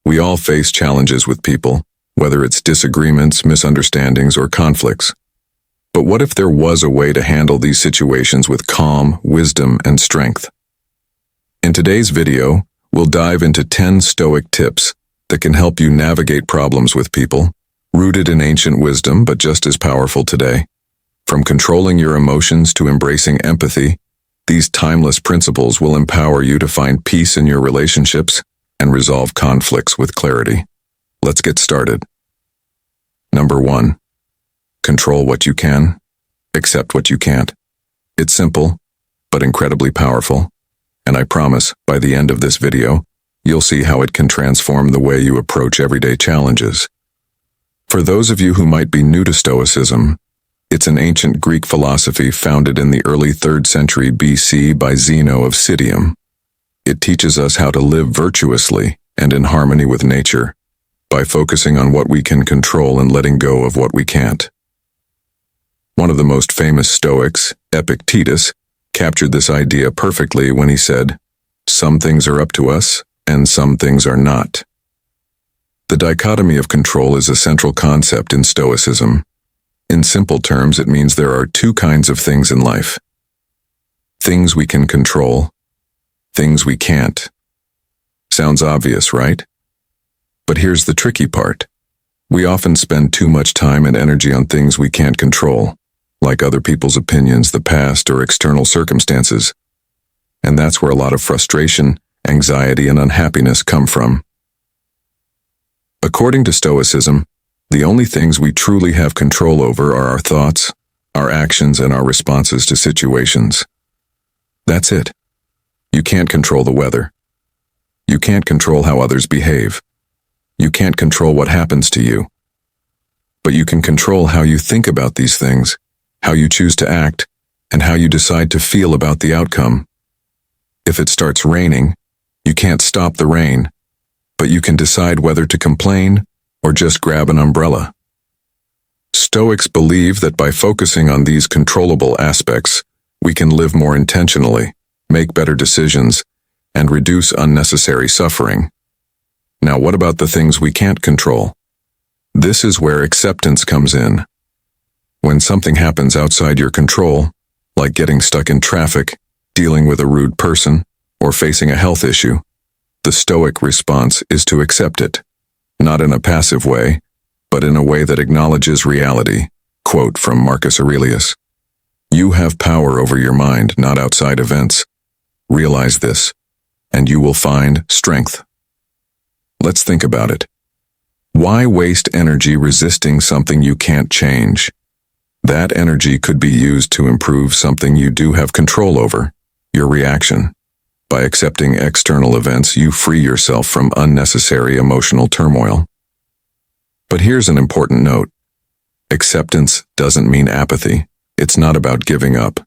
We all face challenges with people, whether it's disagreements, misunderstandings, or conflicts. But what if there was a way to handle these situations with calm, wisdom, and strength? In today's video, we'll dive into 10 Stoic tips that can help you navigate problems with people, rooted in ancient wisdom but just as powerful today. From controlling your emotions to embracing empathy, these timeless principles will empower you to find peace in your relationships and resolve conflicts with clarity. Let's get started. Number 1. Control what you can, accept what you can't. It's simple, but incredibly powerful, and I promise, by the end of this video, you'll see how it can transform the way you approach everyday challenges. For those of you who might be new to Stoicism, it's an ancient Greek philosophy founded in the early 3rd century BC by Zeno of Citium. It teaches us how to live virtuously and in harmony with nature, by focusing on what we can control and letting go of what we can't. One of the most famous Stoics, Epictetus, captured this idea perfectly when he said, "Some things are up to us, and some things are not." The dichotomy of control is a central concept in Stoicism. In simple terms, it means there are two kinds of things in life. Things we can control, things we can't. Sounds obvious, right? But here's the tricky part. We often spend too much time and energy on things we can't control, like other people's opinions, the past, or external circumstances. And that's where a lot of frustration, anxiety, and unhappiness come from. According to Stoicism, the only things we truly have control over are our thoughts, our actions, and our responses to situations. That's it. You can't control the weather. You can't control how others behave. You can't control what happens to you. But you can control how you think about these things, how you choose to act, and how you decide to feel about the outcome. If it starts raining, you can't stop the rain, but you can decide whether to complain or just grab an umbrella. Stoics believe that by focusing on these controllable aspects, we can live more intentionally, make better decisions, and reduce unnecessary suffering. Now, what about the things we can't control? This is where acceptance comes in. When something happens outside your control, like getting stuck in traffic, dealing with a rude person, or facing a health issue, the Stoic response is to accept it. Not in a passive way, but in a way that acknowledges reality. Quote from Marcus Aurelius. "You have power over your mind, not outside events. Realize this, and you will find strength." Let's think about it. Why waste energy resisting something you can't change? That energy could be used to improve something you do have control over, your reaction. By accepting external events, you free yourself from unnecessary emotional turmoil. But here's an important note. Acceptance doesn't mean apathy. It's not about giving up.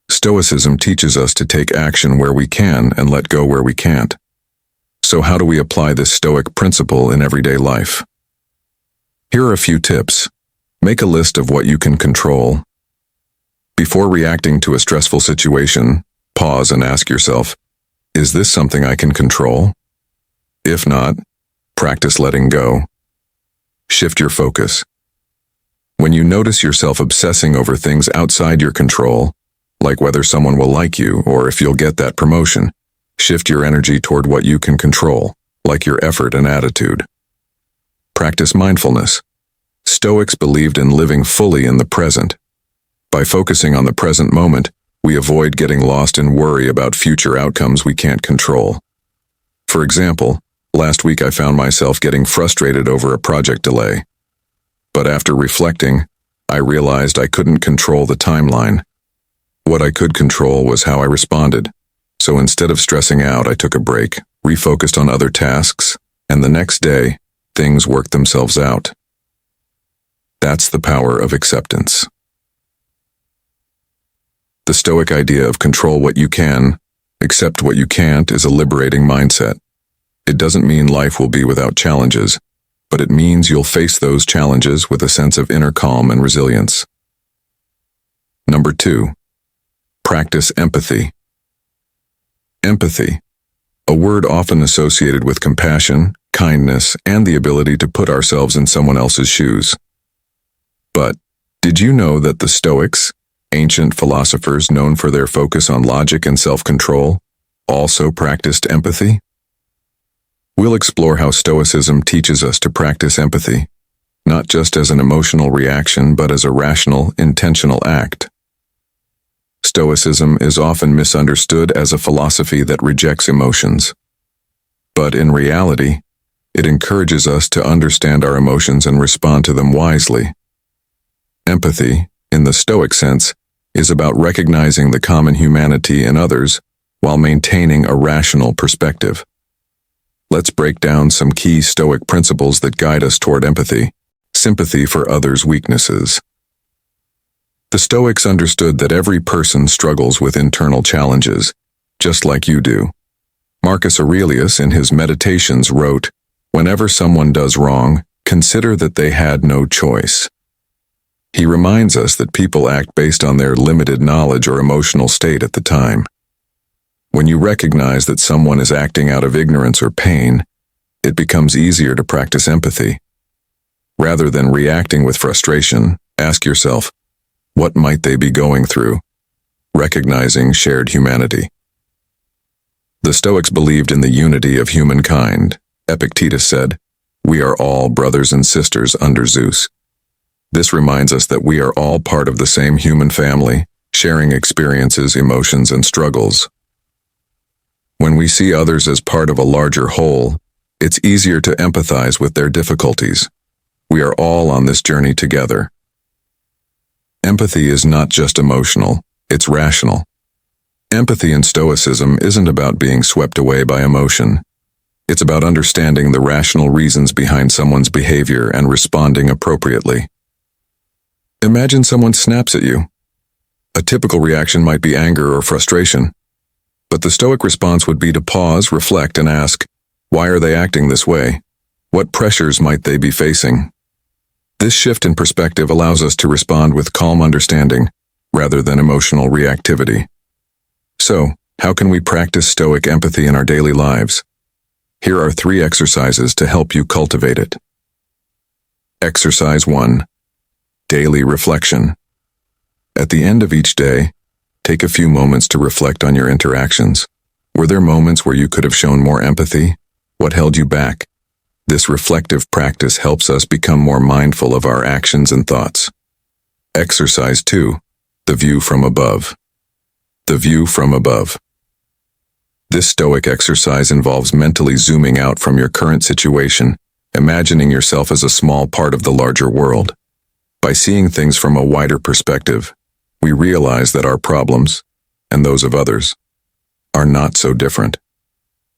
Stoicism teaches us to take action where we can and let go where we can't. So how do we apply this Stoic principle in everyday life? Here are a few tips. Make a list of what you can control. Before reacting to a stressful situation, pause and ask yourself, is this something I can control? If not, practice letting go. Shift your focus. When you notice yourself obsessing over things outside your control, like whether someone will like you or if you'll get that promotion, shift your energy toward what you can control, like your effort and attitude. Practice mindfulness. Stoics believed in living fully in the present. By focusing on the present moment, we avoid getting lost in worry about future outcomes we can't control. For example, last week I found myself getting frustrated over a project delay. But after reflecting, I realized I couldn't control the timeline. What I could control was how I responded. So instead of stressing out, I took a break, refocused on other tasks, and the next day, things worked themselves out. That's the power of acceptance. The Stoic idea of control what you can, accept what you can't is a liberating mindset. It doesn't mean life will be without challenges, but it means you'll face those challenges with a sense of inner calm and resilience. Number 2, practice empathy. Empathy, a word often associated with compassion, kindness, and the ability to put ourselves in someone else's shoes. But, did you know that the Stoics, ancient philosophers known for their focus on logic and self-control, also practiced empathy? We'll explore how Stoicism teaches us to practice empathy, not just as an emotional reaction but as a rational, intentional act. Stoicism is often misunderstood as a philosophy that rejects emotions. But in reality, it encourages us to understand our emotions and respond to them wisely. Empathy, in the Stoic sense, is about recognizing the common humanity in others while maintaining a rational perspective. Let's break down some key Stoic principles that guide us toward empathy, sympathy for others' weaknesses. The Stoics understood that every person struggles with internal challenges, just like you do. Marcus Aurelius in his Meditations wrote, "Whenever someone does wrong, consider that they had no choice." He reminds us that people act based on their limited knowledge or emotional state at the time. When you recognize that someone is acting out of ignorance or pain, it becomes easier to practice empathy. Rather than reacting with frustration, ask yourself, what might they be going through? Recognizing shared humanity. The Stoics believed in the unity of humankind. Epictetus said, "We are all brothers and sisters under Zeus." This reminds us that we are all part of the same human family, sharing experiences, emotions, and struggles. When we see others as part of a larger whole, it's easier to empathize with their difficulties. We are all on this journey together. Empathy is not just emotional, it's rational. Empathy in Stoicism isn't about being swept away by emotion. It's about understanding the rational reasons behind someone's behavior and responding appropriately. Imagine someone snaps at you. A typical reaction might be anger or frustration. But the Stoic response would be to pause, reflect, and ask, why are they acting this way? What pressures might they be facing? This shift in perspective allows us to respond with calm understanding, rather than emotional reactivity. So, how can we practice Stoic empathy in our daily lives? Here are 3 exercises to help you cultivate it. Exercise 1. Daily reflection. At the end of each day, take a few moments to reflect on your interactions. Were there moments where you could have shown more empathy? What held you back? This reflective practice helps us become more mindful of our actions and thoughts. Exercise 2. The view from above. The view from above. This Stoic exercise involves mentally zooming out from your current situation, imagining yourself as a small part of the larger world. By seeing things from a wider perspective, we realize that our problems, and those of others, are not so different.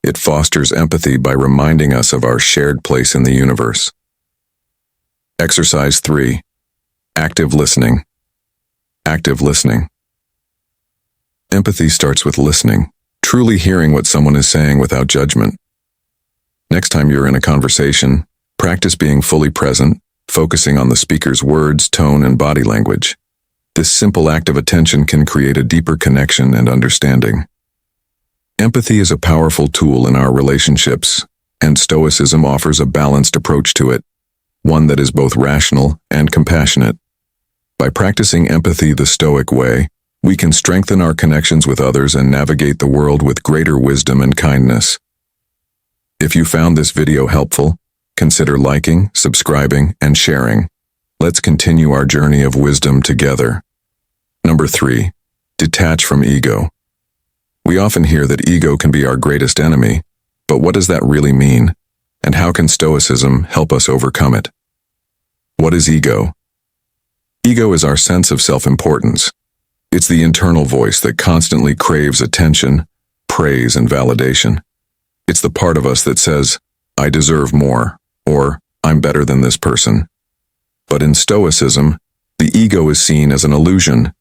It fosters empathy by reminding us of our shared place in the universe. Exercise 3. Active listening. Active listening. Empathy starts with listening, truly hearing what someone is saying without judgment. Next time you're in a conversation, practice being fully present, focusing on the speaker's words, tone, and body language. This simple act of attention can create a deeper connection and understanding. Empathy is a powerful tool in our relationships, and Stoicism offers a balanced approach to it, one that is both rational and compassionate. By practicing empathy the Stoic way, we can strengthen our connections with others and navigate the world with greater wisdom and kindness. If you found this video helpful, consider liking, subscribing, and sharing. Let's continue our journey of wisdom together. Number 3. Detach from ego. We often hear that ego can be our greatest enemy, but what does that really mean? And how can Stoicism help us overcome it? What is ego? Ego is our sense of self-importance. It's the internal voice that constantly craves attention, praise, and validation. It's the part of us that says, I deserve more, or I'm better than this person. But in Stoicism, the ego is seen as an illusion,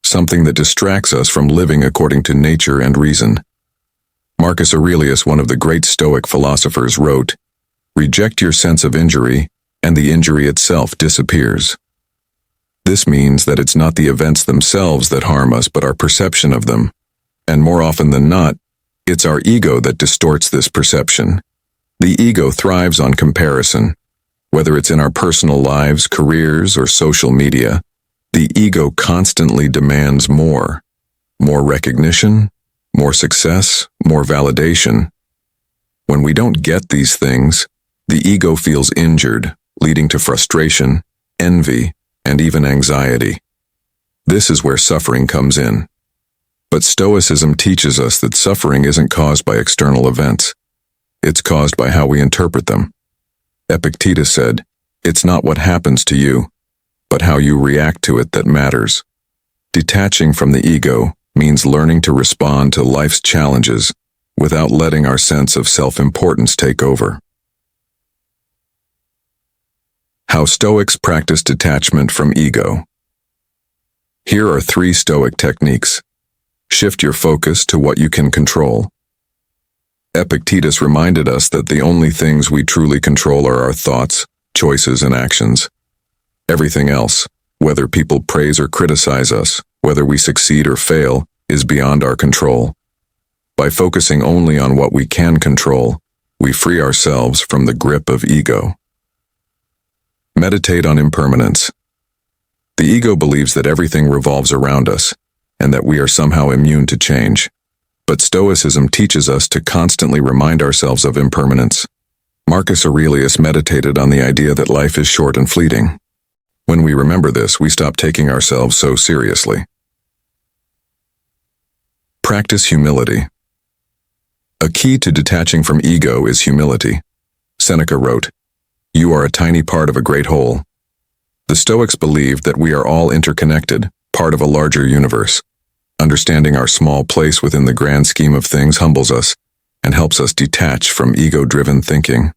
something that distracts us from living according to nature and reason. Marcus Aurelius, one of the great Stoic philosophers, wrote, "Reject your sense of injury, and the injury itself disappears." This means that it's not the events themselves that harm us, but our perception of them. And more often than not, It's our ego that distorts this perception. The ego thrives on comparison. Whether it's in our personal lives, careers, or social media, the ego constantly demands more. More recognition, more success, more validation. When we don't get these things, the ego feels injured, leading to frustration, envy, and even anxiety. This is where suffering comes in. But Stoicism teaches us that suffering isn't caused by external events. It's caused by how we interpret them. Epictetus said, "It's not what happens to you, but how you react to it that matters." Detaching from the ego means learning to respond to life's challenges without letting our sense of self-importance take over. How Stoics practice detachment from ego. Here are 3 Stoic techniques. Shift your focus to what you can control. Epictetus reminded us that the only things we truly control are our thoughts, choices, and actions. Everything else, whether people praise or criticize us, whether we succeed or fail, is beyond our control. By focusing only on what we can control, we free ourselves from the grip of ego. Meditate on impermanence. The ego believes that everything revolves around us, and that we are somehow immune to change. But Stoicism teaches us to constantly remind ourselves of impermanence. Marcus Aurelius meditated on the idea that life is short and fleeting. When we remember this, we stop taking ourselves so seriously. Practice humility. A key to detaching from ego is humility. Seneca wrote, "You are a tiny part of a great whole." The Stoics believed that we are all interconnected, part of a larger universe. Understanding our small place within the grand scheme of things humbles us and helps us detach from ego-driven thinking.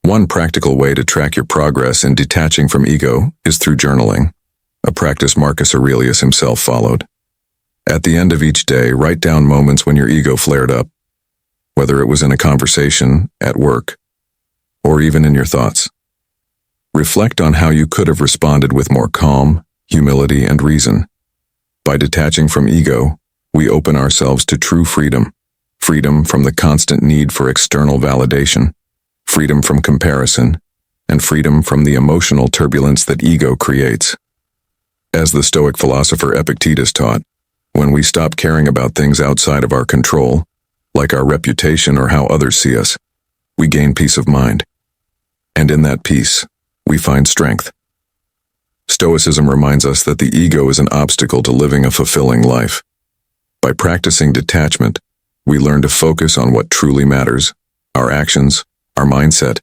One practical way to track your progress in detaching from ego is through journaling, a practice Marcus Aurelius himself followed. At the end of each day, write down moments when your ego flared up, whether it was in a conversation, at work, or even in your thoughts. Reflect on how you could have responded with more calm, humility, and reason. By detaching from ego, we open ourselves to true freedom. Freedom from the constant need for external validation, freedom from comparison, and freedom from the emotional turbulence that ego creates. As the Stoic philosopher Epictetus taught, when we stop caring about things outside of our control, like our reputation or how others see us, we gain peace of mind. And in that peace, we find strength. Stoicism reminds us that the ego is an obstacle to living a fulfilling life. By practicing detachment, we learn to focus on what truly matters, our actions, our mindset,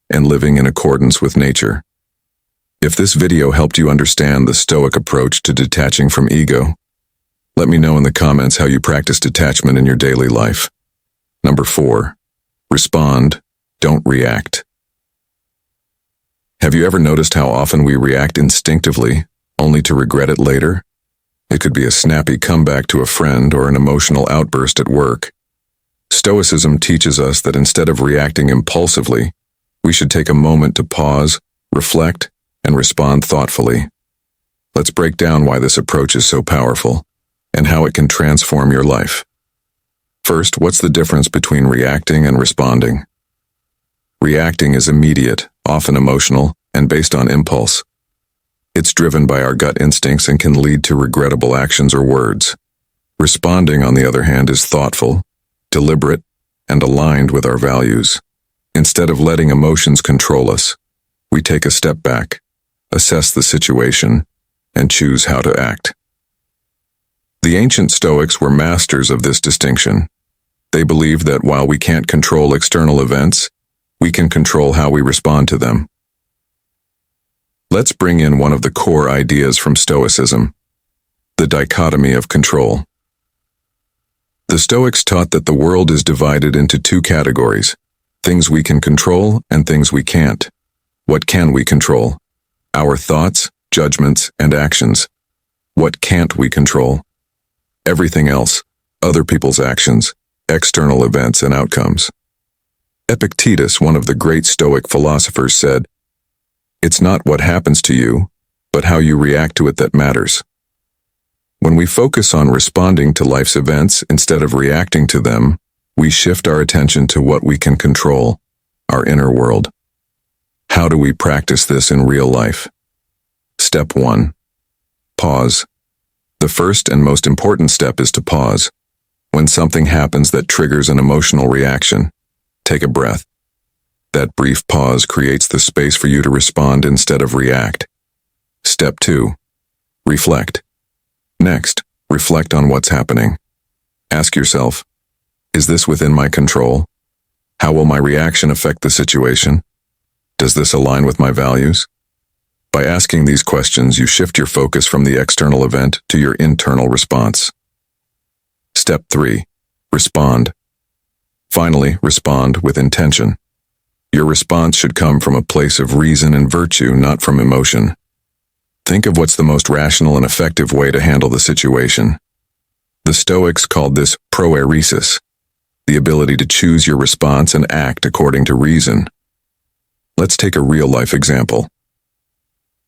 and living in accordance with nature. If this video helped you understand the Stoic approach to detaching from ego, let me know in the comments how you practice detachment in your daily life. Number 4. Respond, don't react. Have you ever noticed how often we react instinctively, only to regret it later? It could be a snappy comeback to a friend or an emotional outburst at work. Stoicism teaches us that instead of reacting impulsively, we should take a moment to pause, reflect, and respond thoughtfully. Let's break down why this approach is so powerful, and how it can transform your life. First, what's the difference between reacting and responding? Reacting is immediate, often emotional, and based on impulse. It's driven by our gut instincts and can lead to regrettable actions or words. Responding, on the other hand, is thoughtful, deliberate, and aligned with our values. Instead of letting emotions control us, we take a step back, assess the situation, and choose how to act. The ancient Stoics were masters of this distinction. They believed that while we can't control external events, we can control how we respond to them. Let's bring in one of the core ideas from Stoicism, the dichotomy of control. The Stoics taught that the world is divided into 2 categories, things we can control and things we can't. What can we control? Our thoughts, judgments, and actions. What can't we control? Everything else, other people's actions, external events, and outcomes. Epictetus, one of the great Stoic philosophers, said, "It's not what happens to you, but how you react to it that matters." When we focus on responding to life's events instead of reacting to them, we shift our attention to what we can control, our inner world. How do we practice this in real life? Step 1. Pause. The first and most important step is to pause. When something happens that triggers an emotional reaction, take a breath. That brief pause creates the space for you to respond instead of react. Step 2. Reflect. Next, reflect on what's happening. Ask yourself, is this within my control? How will my reaction affect the situation? Does this align with my values? By asking these questions, you shift your focus from the external event to your internal response. Step 3. Respond. Finally, respond with intention. Your response should come from a place of reason and virtue, not from emotion. Think of what's the most rational and effective way to handle the situation. The Stoics called this proairesis, the ability to choose your response and act according to reason. Let's take a real-life example.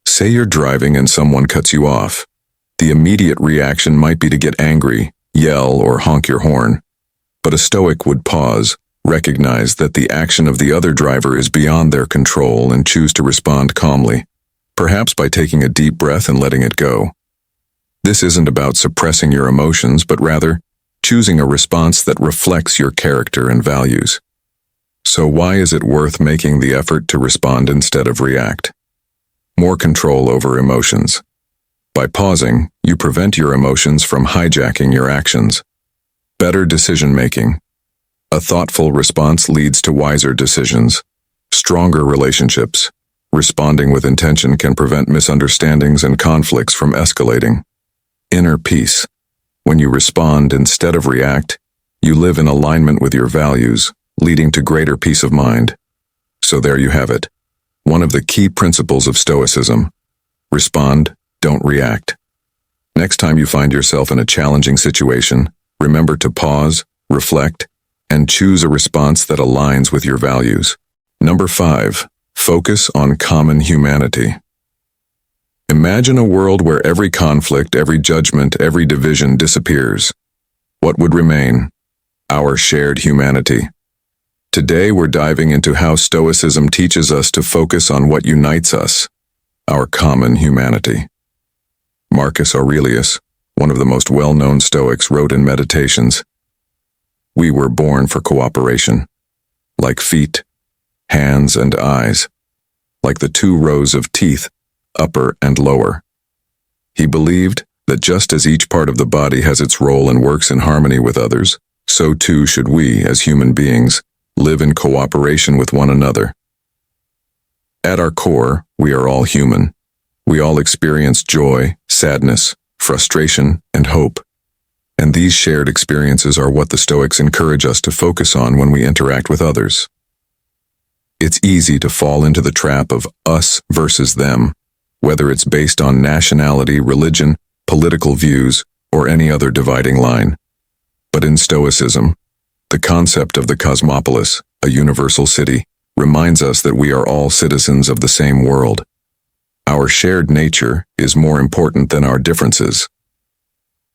Say you're driving and someone cuts you off. The immediate reaction might be to get angry, yell, or honk your horn. But a Stoic would pause, recognize that the action of the other driver is beyond their control, and choose to respond calmly, perhaps by taking a deep breath and letting it go. This isn't about suppressing your emotions, but rather choosing a response that reflects your character and values. So why is it worth making the effort to respond instead of react? More control over emotions. By pausing, you prevent your emotions from hijacking your actions. Better decision-making. A thoughtful response leads to wiser decisions. Stronger relationships. Responding with intention can prevent misunderstandings and conflicts from escalating. Inner peace. When you respond instead of react, you live in alignment with your values, leading to greater peace of mind. So there you have it. One of the key principles of Stoicism. Respond, don't react. Next time you find yourself in a challenging situation, remember to pause, reflect, and choose a response that aligns with your values. Number 5. Focus on common humanity. Imagine a world where every conflict, every judgment, every division disappears. What would remain? Our shared humanity. Today we're diving into how Stoicism teaches us to focus on what unites us, our common humanity. Marcus Aurelius, one of the most well-known Stoics, wrote in Meditations, "We were born for cooperation, like feet, hands, and eyes, like the 2 rows of teeth, upper and lower." He believed that just as each part of the body has its role and works in harmony with others, so too should we, as human beings, live in cooperation with one another. At our core, we are all human. We all experience joy, sadness, frustration, and hope. And these shared experiences are what the Stoics encourage us to focus on when we interact with others. It's easy to fall into the trap of us versus them, whether it's based on nationality, religion, political views, or any other dividing line. But in Stoicism, the concept of the cosmopolis, a universal city, reminds us that we are all citizens of the same world. Our shared nature is more important than our differences.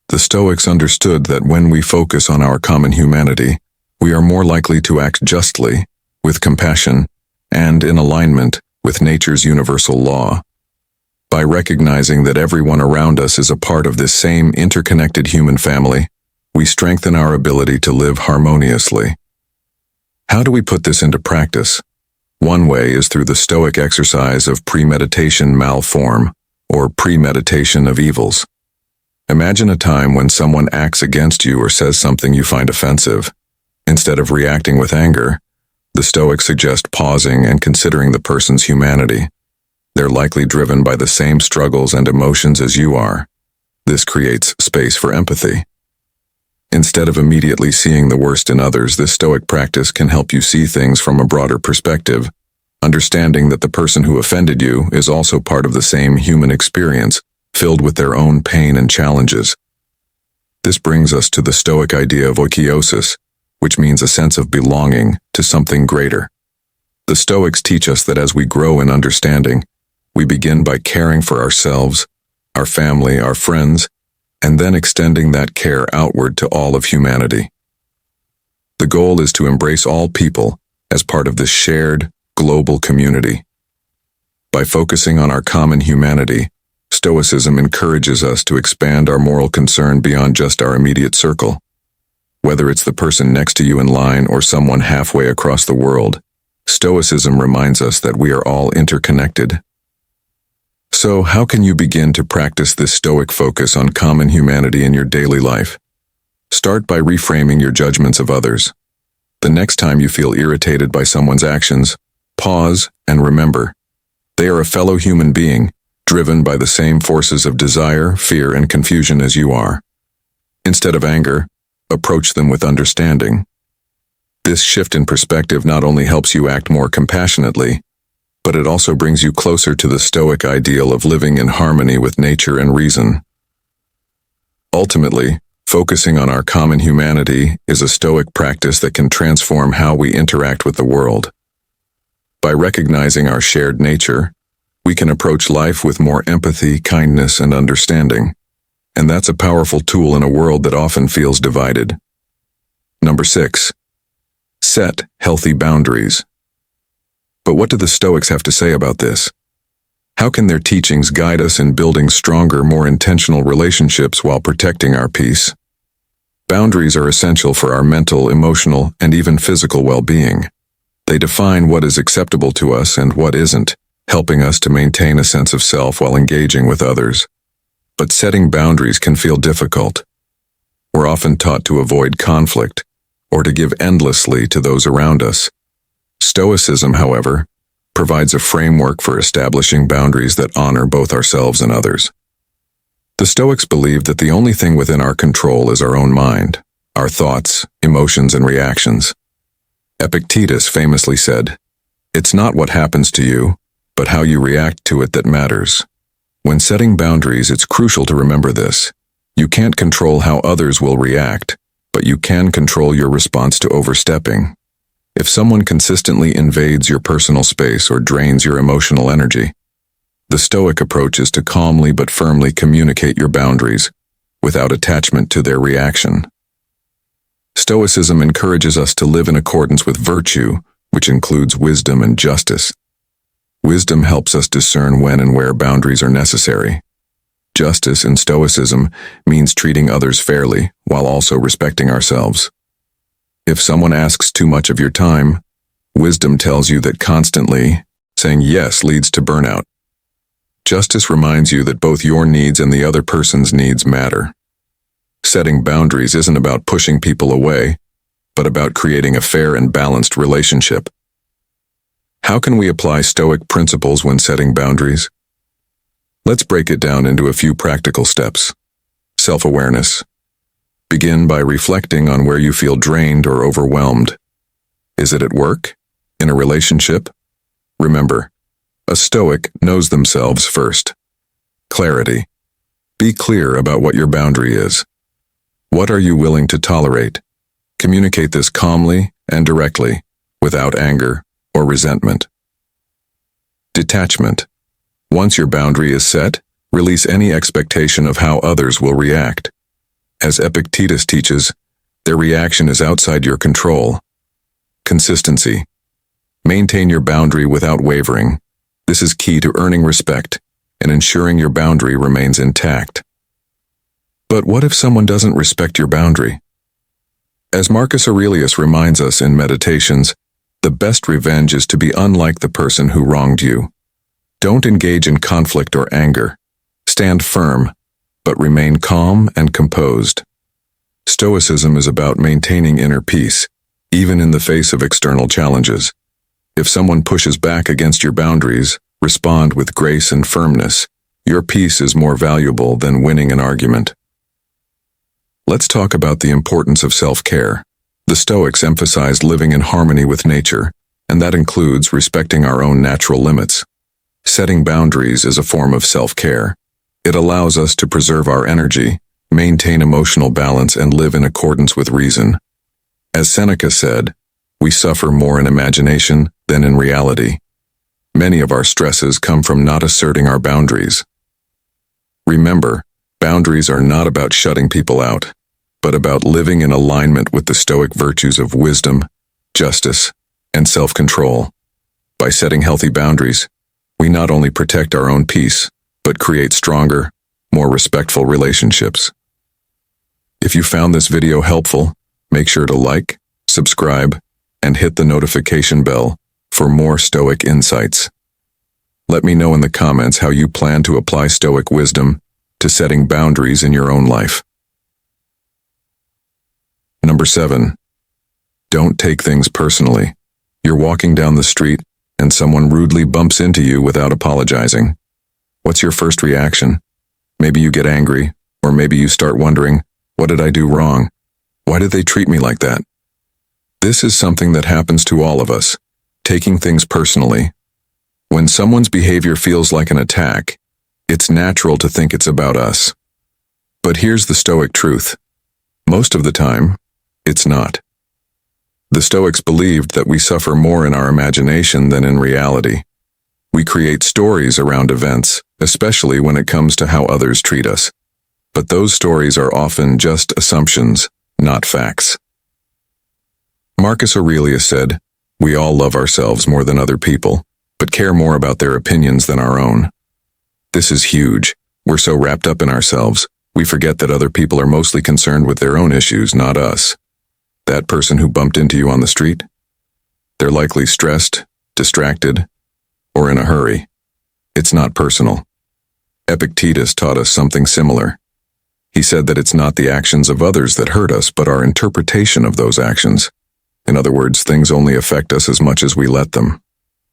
The Stoics understood that when we focus on our common humanity, we are more likely to act justly, with compassion, and in alignment with nature's universal law. By recognizing that everyone around us is a part of this same interconnected human family, we strengthen our ability to live harmoniously. How do we put this into practice? One way is through the Stoic exercise of premeditation malform, or premeditation of evils. Imagine a time when someone acts against you or says something you find offensive. Instead of reacting with anger, the Stoics suggest pausing and considering the person's humanity. They're likely driven by the same struggles and emotions as you are. This creates space for empathy. Instead of immediately seeing the worst in others, this Stoic practice can help you see things from a broader perspective, understanding that the person who offended you is also part of the same human experience, filled with their own pain and challenges. This brings us to the Stoic idea of oikeiosis, which means a sense of belonging to something greater. The Stoics teach us that as we grow in understanding, we begin by caring for ourselves, our family, our friends, and then extending that care outward to all of humanity. The goal is to embrace all people as part of this shared, global community. By focusing on our common humanity, Stoicism encourages us to expand our moral concern beyond just our immediate circle. Whether it's the person next to you in line or someone halfway across the world, Stoicism reminds us that we are all interconnected. So, how can you begin to practice this Stoic focus on common humanity in your daily life? Start by reframing your judgments of others. The next time you feel irritated by someone's actions, pause and remember, they are a fellow human being, driven by the same forces of desire, fear, and confusion as you are. Instead of anger, approach them with understanding. This shift in perspective not only helps you act more compassionately, but it also brings you closer to the Stoic ideal of living in harmony with nature and reason. Ultimately, focusing on our common humanity is a Stoic practice that can transform how we interact with the world. By recognizing our shared nature, we can approach life with more empathy, kindness, and understanding. And that's a powerful tool in a world that often feels divided. Number 6. Set healthy boundaries. But what do the Stoics have to say about this? How can their teachings guide us in building stronger, more intentional relationships while protecting our peace? Boundaries are essential for our mental, emotional, and even physical well-being. They define what is acceptable to us and what isn't, helping us to maintain a sense of self while engaging with others. But setting boundaries can feel difficult. We're often taught to avoid conflict or to give endlessly to those around us. Stoicism, however, provides a framework for establishing boundaries that honor both ourselves and others. The Stoics believe that the only thing within our control is our own mind, our thoughts, emotions, and reactions. Epictetus famously said, "It's not what happens to you, but how you react to it that matters." When setting boundaries, it's crucial to remember this. You can't control how others will react, but you can control your response to overstepping. If someone consistently invades your personal space or drains your emotional energy, the Stoic approach is to calmly but firmly communicate your boundaries, without attachment to their reaction. Stoicism encourages us to live in accordance with virtue, which includes wisdom and justice. Wisdom helps us discern when and where boundaries are necessary. Justice in Stoicism means treating others fairly while also respecting ourselves. If someone asks too much of your time, wisdom tells you that constantly saying yes leads to burnout. Justice reminds you that both your needs and the other person's needs matter. Setting boundaries isn't about pushing people away, but about creating a fair and balanced relationship. How can we apply Stoic principles when setting boundaries? Let's break it down into a few practical steps. Self-awareness. Begin by reflecting on where you feel drained or overwhelmed. Is it at work? In a relationship? Remember, a Stoic knows themselves first. Clarity. Be clear about what your boundary is. What are you willing to tolerate? Communicate this calmly and directly, without anger or resentment. Detachment. Once your boundary is set, release any expectation of how others will react. As Epictetus teaches, their reaction is outside your control. Consistency. Maintain your boundary without wavering. This is key to earning respect and ensuring your boundary remains intact. But what if someone doesn't respect your boundary? As Marcus Aurelius reminds us in Meditations, the best revenge is to be unlike the person who wronged you. Don't engage in conflict or anger. Stand firm, but remain calm and composed. Stoicism is about maintaining inner peace, even in the face of external challenges. If someone pushes back against your boundaries, respond with grace and firmness. Your peace is more valuable than winning an argument. Let's talk about the importance of self-care. The Stoics emphasized living in harmony with nature, and that includes respecting our own natural limits. Setting boundaries is a form of self-care. It allows us to preserve our energy, maintain emotional balance, and live in accordance with reason. As Seneca said, we suffer more in imagination than in reality. Many of our stresses come from not asserting our boundaries. Remember, Boundaries are not about shutting people out, but about living in alignment with the Stoic virtues of wisdom, justice, and self-control. By setting healthy boundaries, we not only protect our own peace, but create stronger, more respectful relationships. If you found this video helpful, make sure to like, subscribe, and hit the notification bell for more Stoic insights. Let me know in the comments how you plan to apply Stoic wisdom to setting boundaries in your own life. Number 7. Don't take things personally. You're walking down the street and someone rudely bumps into you without apologizing. What's your first reaction? Maybe you get angry, or maybe you start wondering, what did I do wrong? Why did they treat me like that? This is something that happens to all of us, taking things personally. When someone's behavior feels like an attack, it's natural to think it's about us. But here's the Stoic truth. Most of the time, it's not. The Stoics believed that we suffer more in our imagination than in reality. We create stories around events, especially when it comes to how others treat us. But those stories are often just assumptions, not facts. Marcus Aurelius said, "We all love ourselves more than other people, but care more about their opinions than our own." This is huge. We're so wrapped up in ourselves, we forget that other people are mostly concerned with their own issues, not us. That person who bumped into you on the street? They're likely stressed, distracted, or in a hurry. It's not personal. Epictetus taught us something similar. He said that it's not the actions of others that hurt us, but our interpretation of those actions. In other words, things only affect us as much as we let them.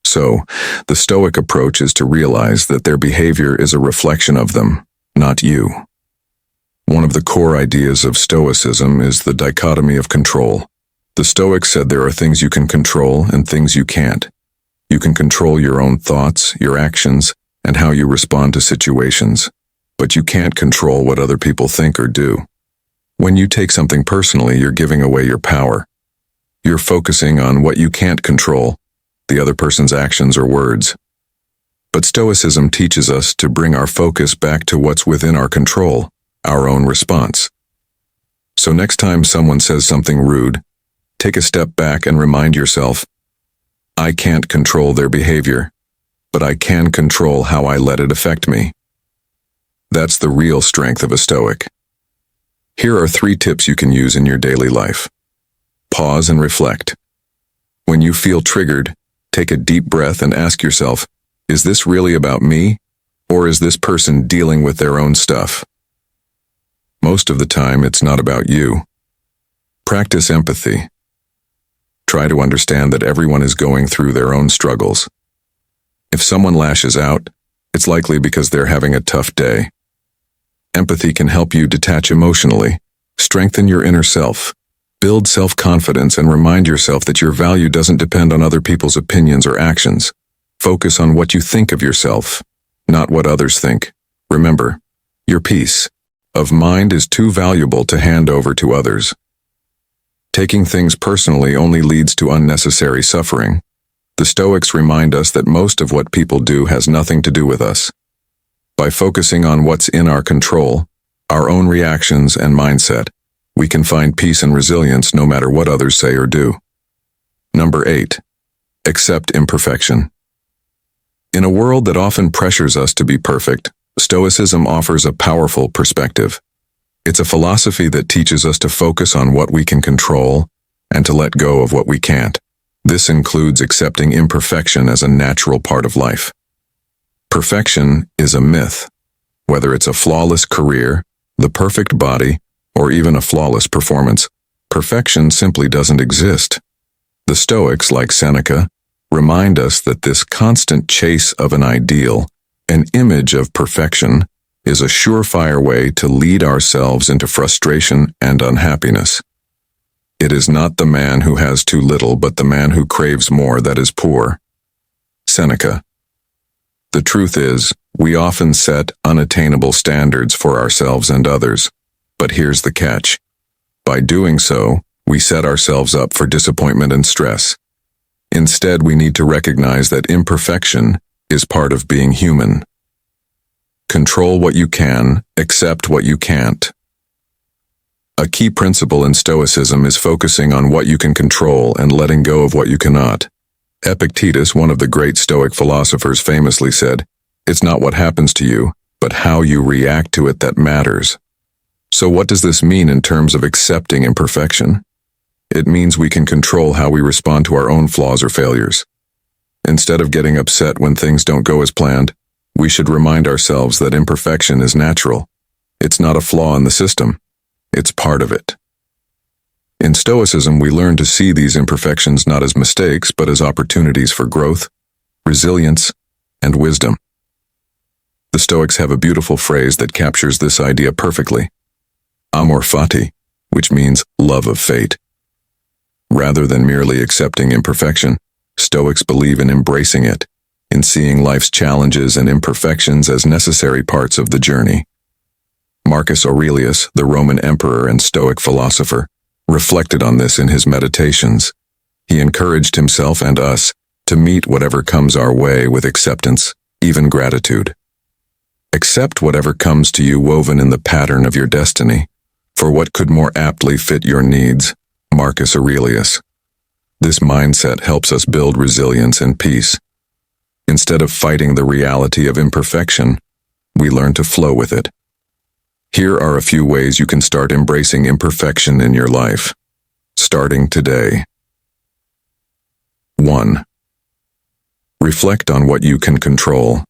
So, the Stoic approach is to realize that their behavior is a reflection of them, not you. One of the core ideas of Stoicism is the dichotomy of control. The Stoics said there are things you can control and things you can't. You can control your own thoughts, your actions, and how you respond to situations, but you can't control what other people think or do. When you take something personally, you're giving away your power. You're focusing on what you can't control, the other person's actions or words. But Stoicism teaches us to bring our focus back to what's within our control, our own response. So next time someone says something rude, take a step back and remind yourself, I can't control their behavior, but I can control how I let it affect me. That's the real strength of a Stoic. Here are 3 tips you can use in your daily life. Pause and reflect. When you feel triggered, take a deep breath and ask yourself, is this really about me, or is this person dealing with their own stuff? Most of the time, it's not about you. Practice empathy. Try to understand that everyone is going through their own struggles. If someone lashes out, it's likely because they're having a tough day. Empathy can help you detach emotionally, strengthen your inner self, build self-confidence, and remind yourself that your value doesn't depend on other people's opinions or actions. Focus on what you think of yourself, not what others think. Remember, your peace of mind is too valuable to hand over to others. Taking things personally only leads to unnecessary suffering. The Stoics remind us that most of what people do has nothing to do with us. By focusing on what's in our control, our own reactions and mindset, we can find peace and resilience no matter what others say or do. Number 8. Accept imperfection. In a world that often pressures us to be perfect, Stoicism offers a powerful perspective. It's a philosophy that teaches us to focus on what we can control and to let go of what we can't. This includes accepting imperfection as a natural part of life. Perfection is a myth. Whether it's a flawless career, the perfect body, or even a flawless performance, perfection simply doesn't exist. The Stoics, like Seneca, remind us that this constant chase of an ideal, an image of perfection, is a surefire way to lead ourselves into frustration and unhappiness. It is not the man who has too little, but the man who craves more that is poor. Seneca. The truth is, we often set unattainable standards for ourselves and others. But here's the catch. By doing so, we set ourselves up for disappointment and stress. Instead, we need to recognize that imperfection is part of being human. Control what you can, accept what you can't. A key principle in Stoicism is focusing on what you can control and letting go of what you cannot. Epictetus, one of the great Stoic philosophers, famously said, "It's not what happens to you, but how you react to it that matters." So what does this mean in terms of accepting imperfection? It means we can control how we respond to our own flaws or failures. Instead of getting upset when things don't go as planned, we should remind ourselves that imperfection is natural. It's not a flaw in the system. It's part of it. In Stoicism, we learn to see these imperfections not as mistakes, but as opportunities for growth, resilience, and wisdom. The Stoics have a beautiful phrase that captures this idea perfectly. Amor fati, which means love of fate. Rather than merely accepting imperfection, Stoics believe in embracing it, in seeing life's challenges and imperfections as necessary parts of the journey. Marcus Aurelius, the Roman emperor and Stoic philosopher, reflected on this in his Meditations. He encouraged himself and us to meet whatever comes our way with acceptance, even gratitude. Accept whatever comes to you woven in the pattern of your destiny, for what could more aptly fit your needs? Marcus Aurelius. This mindset helps us build resilience and peace. Instead of fighting the reality of imperfection, we learn to flow with it. Here are a few ways you can start embracing imperfection in your life. Starting today. 1. Reflect on what you can control.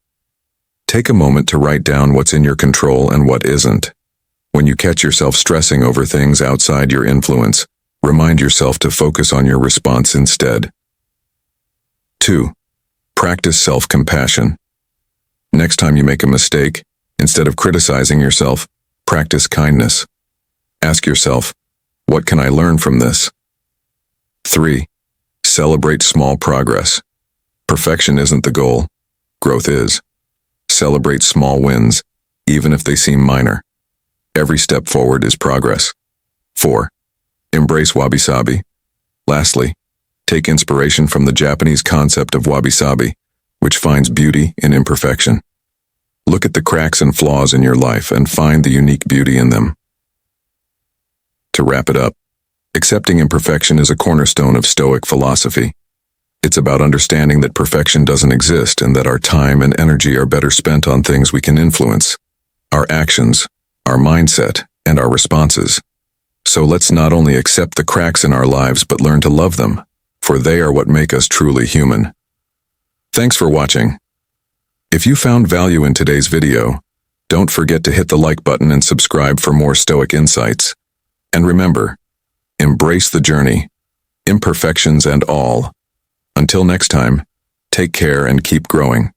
Take a moment to write down what's in your control and what isn't. When you catch yourself stressing over things outside your influence, remind yourself to focus on your response instead. 2. Practice self-compassion. Next time you make a mistake, instead of criticizing yourself, practice kindness. Ask yourself, what can I learn from this? 3. Celebrate small progress. Perfection isn't the goal. Growth is. Celebrate small wins, even if they seem minor. Every step forward is progress. 4. Embrace wabi-sabi. Lastly, take inspiration from the Japanese concept of wabi-sabi, which finds beauty in imperfection. Look at the cracks and flaws in your life and find the unique beauty in them. To wrap it up, accepting imperfection is a cornerstone of Stoic philosophy. It's about understanding that perfection doesn't exist and that our time and energy are better spent on things we can influence: our actions, our mindset, and our responses. So let's not only accept the cracks in our lives but learn to love them, for they are what make us truly human. Thanks for watching. If you found value in today's video, don't forget to hit the like button and subscribe for more Stoic insights. And remember, embrace the journey, imperfections and all. Until next time, take care and keep growing.